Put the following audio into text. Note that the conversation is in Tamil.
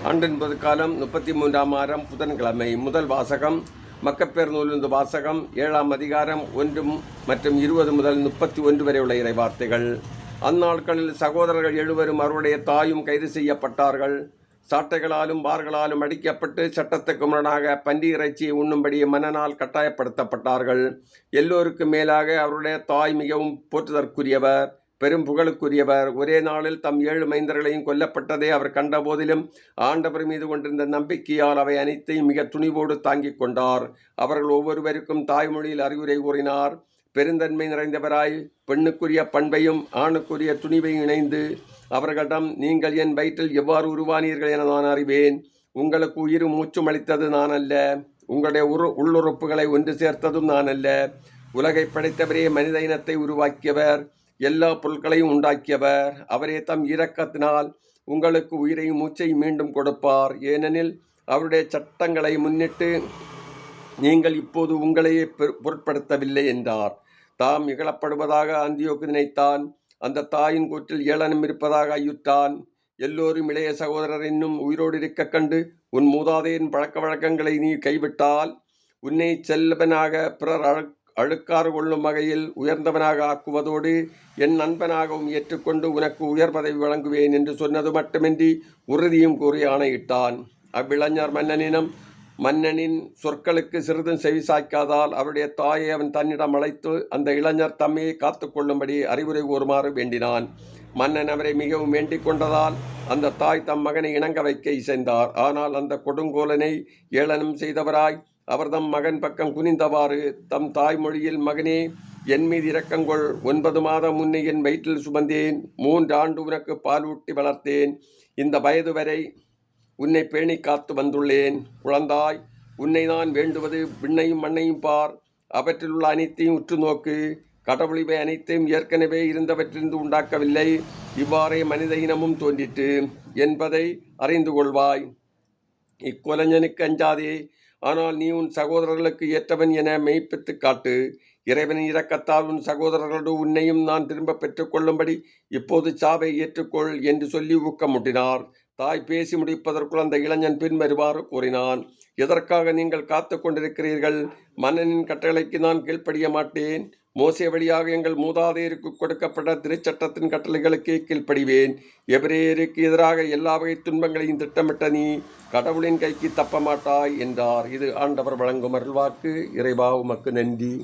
ஆண்டின் பொதுக்காலம் 33ஆம் வாரம் புதன்கிழமை. முதல் வாசகம் மக்கப்பேர் நூலிருந்து வாசகம் 7ஆம் அதிகாரம் 1 மற்றும் 20 முதல் 31 வரை உள்ள இறைவார்த்தைகள். அந்நாட்களில் சகோதரர்கள் 7 அவருடைய தாயும் கைது செய்யப்பட்டார்கள். சாட்டைகளாலும் பார்களாலும் அடிக்கப்பட்டு சட்டத்துக்கு முரணாக பன்றி இறைச்சியை உண்ணும்படி மன்னனால் கட்டாயப்படுத்தப்பட்டார்கள். எல்லோருக்கும் மேலாக அவருடைய தாய் மிகவும் போற்றுதற்குரியவர், பெரும் புகழுக்குரியவர். ஒரே நாளில் தம் 7 மைந்தர்களையும் கொல்லப்பட்டதை அவர் கண்ட போதிலும் ஆண்டவர் மீது கொண்டிருந்த நம்பிக்கையால் அவை அனைத்தையும் மிக துணிவோடு தாங்கிக் கொண்டார். அவர்கள் ஒவ்வொருவருக்கும் தாய்மொழியில் அறிவுரை கூறினார். பெருந்தன்மை நிறைந்தவராய் பெண்ணுக்குரிய பண்பையும் ஆணுக்குரிய துணிவையும் இணைந்து அவர்களிடம், நீங்கள் என் வயிற்றில் எவ்வாறு உருவானீர்கள் என நான் அறிவேன். உங்களுக்கு உயிரும் மூச்சும் அளித்தது நான் அல்ல, உங்களுடைய உள்ளுறுப்புகளை ஒன்று சேர்த்ததும் நான் அல்ல. உலகை படைத்தவரே, மனித இனத்தை உருவாக்கியவர், எல்லா பொருட்களையும் உண்டாக்கியவர். அவரே தம் இரக்கத்தினால் உங்களுக்கு உயிரையும் மூச்சையும் மீண்டும் கொடுப்பார். ஏனெனில் அவருடைய சட்டங்களை முன்னிட்டு நீங்கள் இப்போது உங்களையே பொருட்படுத்தவில்லை என்றார். தாம் இகழப்படுவதாக அந்தியோக்கு நினைத்தான். அந்த தாயின் கூற்றில் ஏளனம் இருப்பதாக ஐயுற்றான். எல்லோரும் இளைய சகோதரர் இன்னும் உயிரோடு இருக்க கண்டு, உன் மூதாதையின் பழக்க வழக்கங்களை நீ கைவிட்டால் உன்னை செல்வனாக பிறர் அழுக்காறு கொள்ளும் வகையில் உயர்ந்தவனாக ஆக்குவதோடு என் நண்பனாகவும் ஏற்றுக்கொண்டு உனக்கு உயர் பதவி வழங்குவேன் என்று சொன்னது மட்டுமின்றி உறுதியும் கூறி ஆணையிட்டான். அவ்விளைஞர் மன்னனின் சொற்களுக்கு சிறிதும் செவிசாய்க்காதால் அவருடைய தாயை அவன் தன்னிடம் அழைத்து அந்த இளைஞர் தம்மையை காத்து கொள்ளும்படி அறிவுரை கூறுமாறு வேண்டினான். மன்னன் அவரை மிகவும் வேண்டிக் கொண்டதால் அந்த தாய் தம் மகனை இணங்க வைக்க இசைந்தார். ஆனால் அந்த கொடுங்கோலனை ஏளனம் செய்தவராய் அவர் தம் மகன் பக்கம் குனிந்தவாறு தம் தாய்மொழியில், மகனே, என் மீது இரக்கங்கொள். 9 மாதம் உன்னை என் வயிற்றில் சுமந்தேன். 3 ஆண்டு உனக்கு பால் ஊட்டி வளர்த்தேன். இந்த வயது வரை உன்னை பேணி காத்து வந்துள்ளேன். குழந்தாய், உன்னை நான் வேண்டுவது விண்ணையும் மண்ணையும் பார். அவற்றில் உள்ள அனைத்தையும் உற்று நோக்கு. கடவுள் இவை அனைத்தையும் ஏற்கனவே இருந்தவற்றிலிருந்து உண்டாக்கவில்லை. இவ்வாறே மனித இனமும் தோன்றிற்று என்பதை அறிந்து கொள்வாய். இக்கொலைஞனுக்கு அஞ்சாதே, ஆனால் நீ உன் சகோதரர்களுக்கு ஏற்றவன் என மெய்ப்பித்து காட்டு. இறைவனின் இரக்கத்தால் உன் சகோதரர்களோடு உன்னையும் நான் திரும்ப பெற்றுக்கொள்ளும்படி இப்போது சாவை ஏற்றுக்கொள் என்று சொல்லி ஊக்கமுட்டினார். தாய் பேசி முடிப்பதற்குள் அந்த இளைஞன் பின்வருமாறு கூறினான். எதற்காக நீங்கள் காத்து கொண்டிருக்கிறீர்கள்? மன்னனின் கட்டளைக்கு நான் கீழ்ப்படிய மாட்டேன். மோசே வழியாக எங்கள் மூதாதையருக்கு கொடுக்கப்பட்ட திருச்சட்டத்தின் கட்டளைகளுக்கே கீழ்ப்படிவேன். எபிரேயருக்கு எதிராக எல்லா வகை துன்பங்களையும் திட்டமிட்ட நீ கடவுளின் கைக்கு தப்ப மாட்டாய் என்றார். இது ஆண்டவர் வழங்கும் அருள்வாக்கு. இறைவா, உமக்கு நன்றி.